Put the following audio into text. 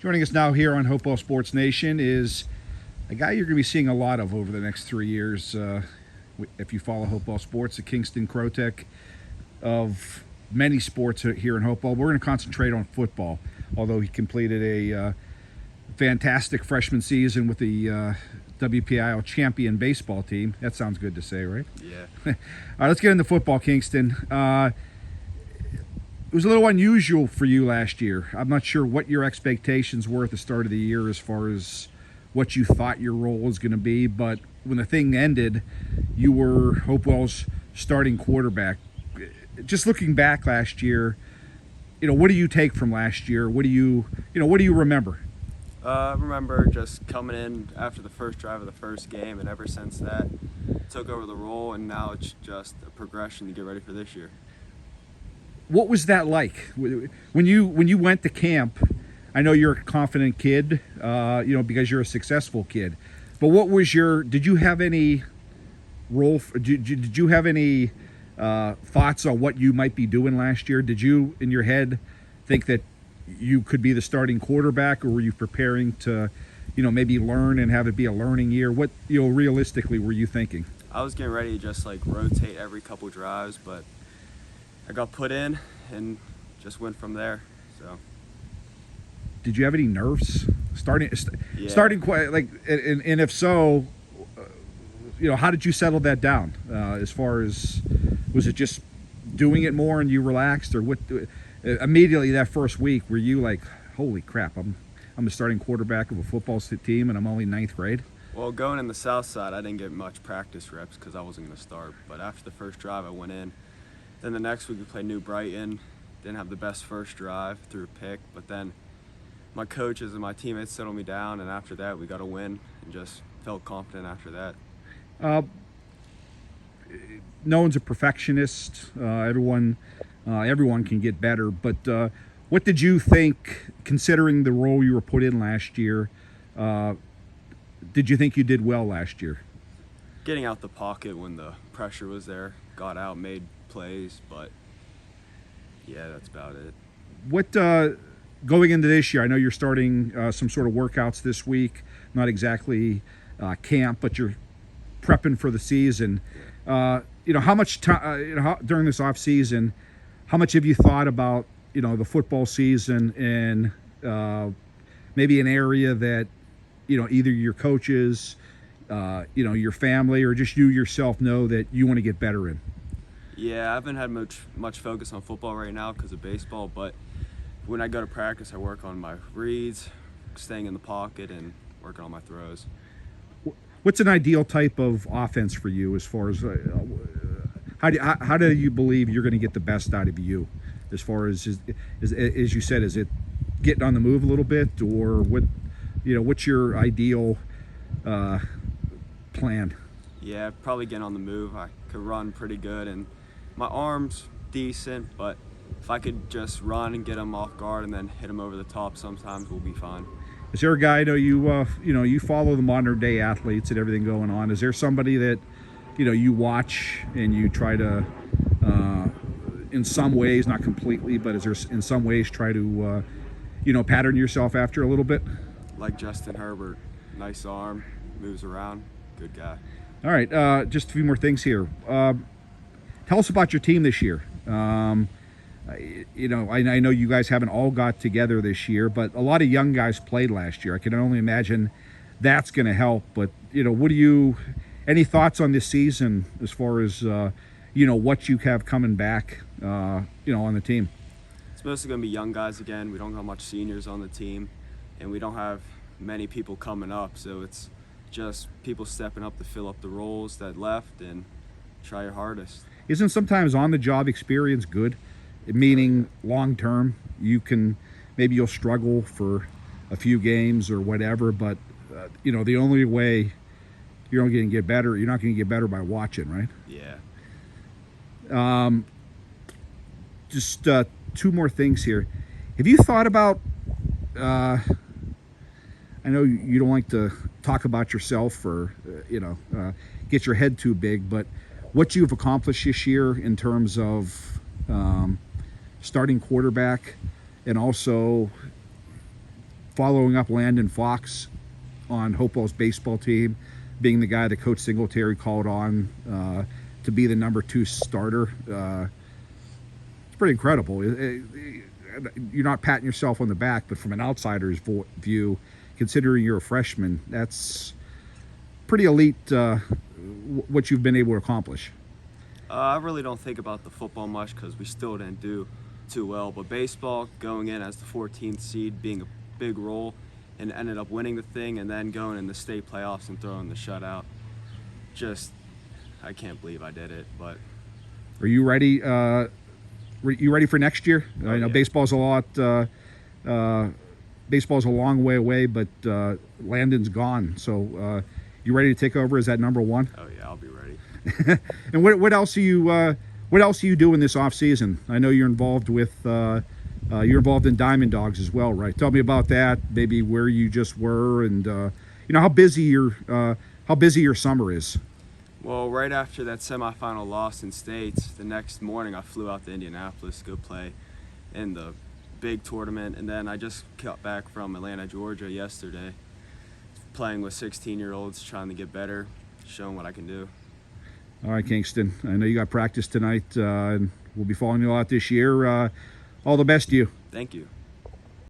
Joining us now here on Hopewell Sports Nation is a guy you're going to be seeing a lot of over the next 3 years. If you follow Hopewell Sports, the Kingston Krotec of many sports here in Hopewell. We're going to concentrate on football, although he completed a fantastic freshman season with the WPIL champion baseball team. That sounds good to say, right? Yeah. All right, let's get into football, Kingston. It was a little unusual for you last year. I'm not sure what your expectations were at the start of the year as far as what you thought your role was going to be, but when the thing ended, you were Hopewell's starting quarterback. Just looking back last year, what do you take from last year? What do you remember? I remember just coming in after the first drive of the first game, and ever since that, took over the role, and now it's just a progression to get ready for this year. What was that like when you went to camp? I know you're a confident kid, because you're a successful kid. But what was did you have any role? Did you have any thoughts on what you might be doing last year? Did you, in your head, think that you could be the starting quarterback, or were you preparing to, maybe learn and have it be a learning year? What, realistically were you thinking? I was getting ready to just rotate every couple drives, but I got put in and just went from there. So. Did you have any nerves starting and if so, how did you settle that down? As far as, was it just doing it more and you relaxed, or what? Immediately that first week, were you like, holy crap, I'm the starting quarterback of a football team and I'm only ninth grade? Well, going in the South Side, I didn't get much practice reps because I wasn't going to start. But after the first drive, I went in. Then the next week we played New Brighton. Didn't have the best first drive, threw a pick, but then my coaches and my teammates settled me down, and after that we got a win and just felt confident after that. No one's a perfectionist. Everyone can get better. But what did you think, considering the role you were put in last year? Did you think you did well last year? Getting out the pocket when the pressure was there, got out, made plays, but yeah, that's about it. What going into this year, I know you're starting some sort of workouts this week, not exactly camp, but you're prepping for the season. How much time during this off season, how much have you thought about the football season and maybe an area that either your coaches, your family, or just you yourself know that you want to get better in? Yeah, I haven't had much focus on football right now because of baseball, but when I go to practice, I work on my reads, staying in the pocket, and working on my throws. What's an ideal type of offense for you, as far as how do you believe you're going to get the best out of you? As far as you said, is it getting on the move a little bit, or what? What's your ideal plan? Yeah, probably getting on the move. I could run pretty good, and my arm's decent, but if I could just run and get them off guard and then hit them over the top, sometimes we'll be fine. Is there a guy, I know you follow the modern day athletes and everything going on. Is there somebody that you watch and you try to, in some ways, not completely, but is there in some ways try to, pattern yourself after a little bit? Like Justin Herbert, nice arm, moves around, good guy. All right, just a few more things here. Tell us about your team this year. I know you guys haven't all got together this year, but a lot of young guys played last year. I can only imagine that's going to help. But any thoughts on this season as far as what you have coming back, on the team? It's mostly going to be young guys again. We don't have much seniors on the team, and we don't have many people coming up, so it's just people stepping up to fill up the roles that left and try your hardest. Isn't sometimes on-the-job experience good? Meaning long-term, maybe you'll struggle for a few games or whatever, but the only way you're not going to get better by watching, right? Yeah. Just two more things here. Have you thought about? I know you don't like to talk about yourself or get your head too big, but what you've accomplished this year in terms of starting quarterback, and also following up Landon Fox on Hopewell's baseball team, being the guy that Coach Singletary called on to be the number 2 starter. It's pretty incredible. You're not patting yourself on the back, but from an outsider's view, considering you're a freshman, that's pretty elite what you've been able to accomplish. I really don't think about the football much because we still didn't do too well. But baseball, going in as the 14th seed, being a big role, and ended up winning the thing, and then going in the state playoffs and throwing the shutout. I can't believe I did it. But are you ready? You ready for next year? I know yeah. baseball's a long way away, but Landon's gone. So you ready to take over as that number 1? Oh yeah, I'll be ready. And what else are you doing this off season? I know you're involved with you're involved in Diamond Dogs as well, right? Tell me about that. Maybe where you just were, and how busy your summer is. Well, right after that semifinal loss in states, the next morning I flew out to Indianapolis to go play in the big tournament, and then I just got back from Atlanta, Georgia yesterday, playing with 16-year-olds, trying to get better, showing what I can do. All right, Kingston. I know you got practice tonight, and we'll be following you a lot this year. All the best to you. Thank you.